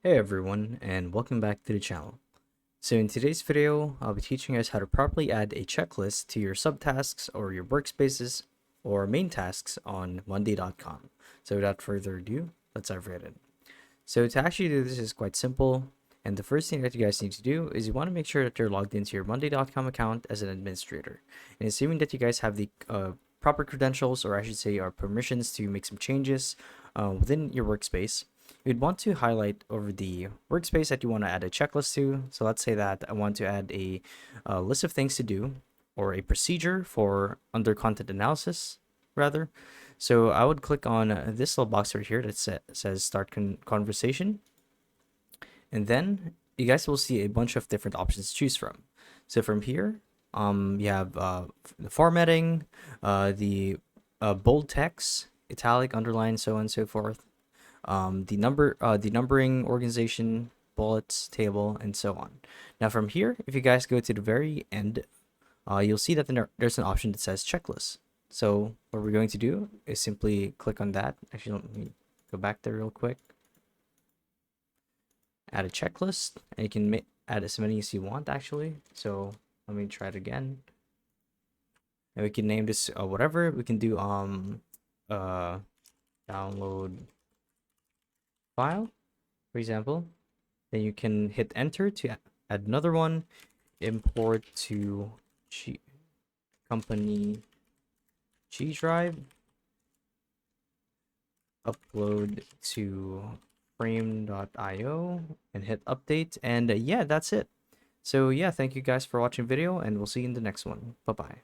Hey everyone, and welcome back to the channel. So in today's video, I'll be teaching us how to properly add a checklist to your subtasks or your workspaces or main tasks on monday.com. So without further ado, let's dive right in. So to actually do this is quite simple, and the first thing that you guys need to do is you want to make sure that you're logged into your monday.com account as an administrator. And assuming that you guys have the proper credentials, or I should say our permissions to make some changes within your workspace, you'd want to highlight over the workspace that you want to add a checklist to. So let's say that I want to add a list of things to do, or a procedure for under content analysis rather. So I would click on this little box right here that says start conversation, and then you guys will see a bunch of different options to choose from. So from here, you have the formatting, the bold text, italic, underline, so on and so forth, the numbering organization, bullets, table, and so on. Now from here, if you guys go to the very end, you'll see that there's an option that says checklist. So what we're going to do is simply click on that. Actually, let me go back there real quick. Add a checklist, and you can add as many as you want actually. So let me try it again. And we can name this whatever. We can do download file, for example. Then you can hit enter to add another one. Import to company G drive. Upload to frame.io and hit update. And yeah, that's it. So yeah, thank you guys for watching video, and we'll see you in the next one. Bye bye.